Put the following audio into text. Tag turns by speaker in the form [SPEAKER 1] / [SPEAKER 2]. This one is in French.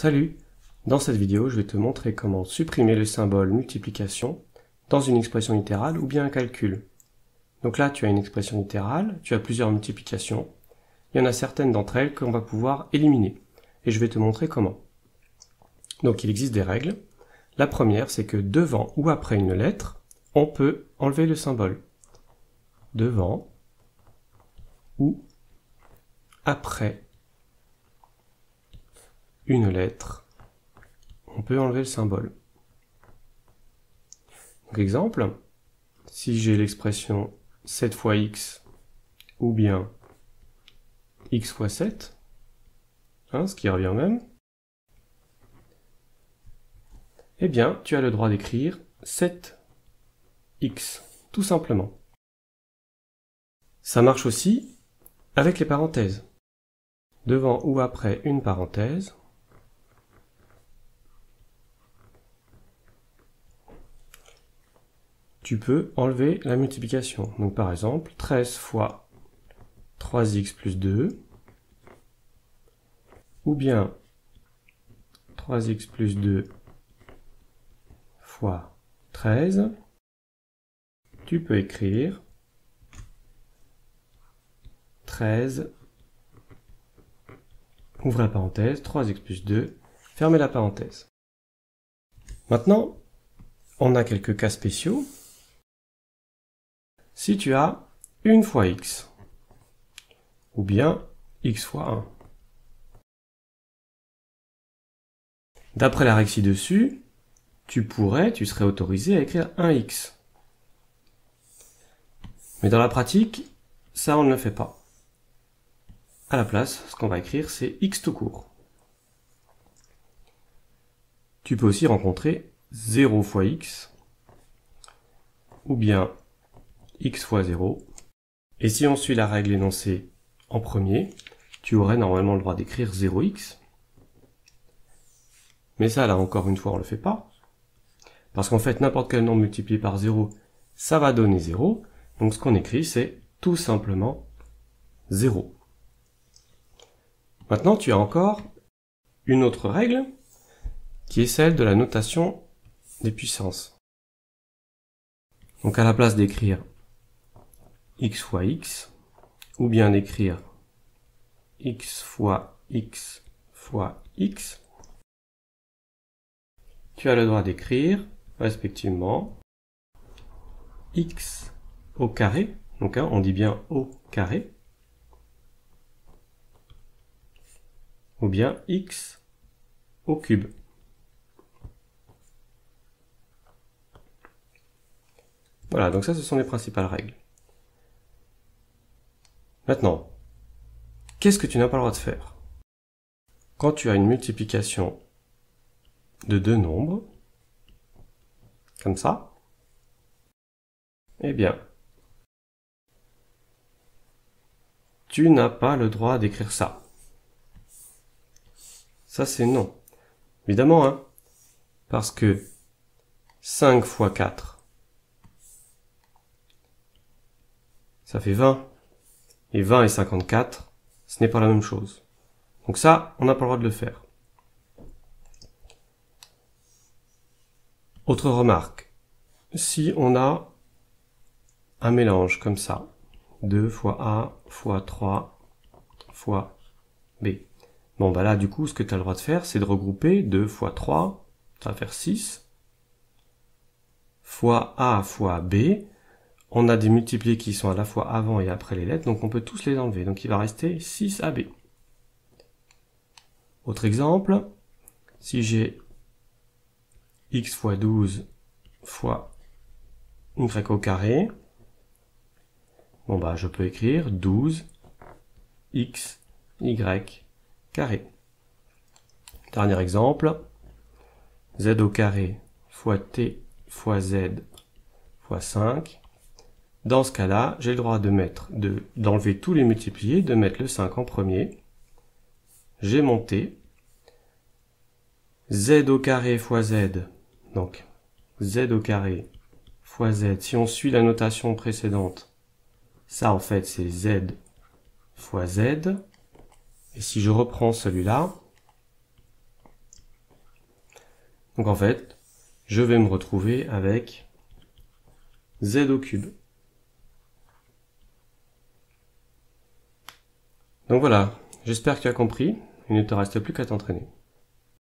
[SPEAKER 1] Salut! Dans cette vidéo, je vais te montrer comment supprimer le symbole multiplication dans une expression littérale ou bien un calcul. Donc là, tu as une expression littérale, tu as plusieurs multiplications. Il y en a certaines d'entre elles qu'on va pouvoir éliminer. Et je vais te montrer comment. Donc il existe des règles. La première, c'est que devant ou après une lettre, on peut enlever le symbole. Devant ou après une lettre, on peut enlever le symbole. Donc exemple, si j'ai l'expression 7 fois x ou bien x fois 7, ce qui revient au même, eh bien, tu as le droit d'écrire 7x, tout simplement. Ça marche aussi avec les parenthèses. Devant ou après une parenthèse, tu peux enlever la multiplication. Donc par exemple, 13 fois 3x plus 2, ou bien 3x plus 2 fois 13, tu peux écrire 13, ouvre la parenthèse, 3x plus 2, fermez la parenthèse. Maintenant, on a quelques cas spéciaux. Si tu as 1 fois x, ou bien x fois 1. D'après la règle ci-dessus, tu serais autorisé à écrire 1x. Mais dans la pratique, ça on ne le fait pas. À la place, ce qu'on va écrire, c'est x tout court. Tu peux aussi rencontrer 0 fois x, ou bien x fois 0. Et si on suit la règle énoncée en premier, tu aurais normalement le droit d'écrire 0x. Mais ça, là, encore une fois, on ne le fait pas. Parce qu'en fait, n'importe quel nombre multiplié par 0, ça va donner 0. Donc ce qu'on écrit, c'est tout simplement 0. Maintenant, tu as encore une autre règle, qui est celle de la notation des puissances. Donc à la place d'écrire x fois x, ou bien d'écrire x fois x fois x, tu as le droit d'écrire, respectivement, x au carré, donc on dit bien au carré, ou bien x au cube. Voilà, donc ça, ce sont les principales règles. Maintenant, qu'est-ce que tu n'as pas le droit de faire? Quand tu as une multiplication de deux nombres, comme ça, eh bien, tu n'as pas le droit d'écrire ça. Ça, c'est non. Évidemment, parce que 5 fois 4, ça fait 20. Et 20 et 54, ce n'est pas la même chose. Donc ça, on n'a pas le droit de le faire. Autre remarque, si on a un mélange comme ça, 2 fois A fois 3 fois B. Bon, bah là, du coup, ce que tu as le droit de faire, c'est de regrouper 2 fois 3, ça va faire 6, fois A fois B. On a des multipliés qui sont à la fois avant et après les lettres, donc on peut tous les enlever. Donc il va rester 6AB. Autre exemple, si j'ai x fois 12 fois y au carré, bon bah je peux écrire 12 x y carré. Dernier exemple, z au carré fois t fois z fois 5. Dans ce cas-là, j'ai le droit d'enlever tous les multipliés, de mettre le 5 en premier. J'ai mon t. Z au carré fois z. Donc, z au carré fois z. Si on suit la notation précédente, ça en fait c'est z fois z. Et si je reprends celui-là, Donc en fait, je vais me retrouver avec z au cube. Donc voilà, j'espère que tu as compris. Il ne te reste plus qu'à t'entraîner.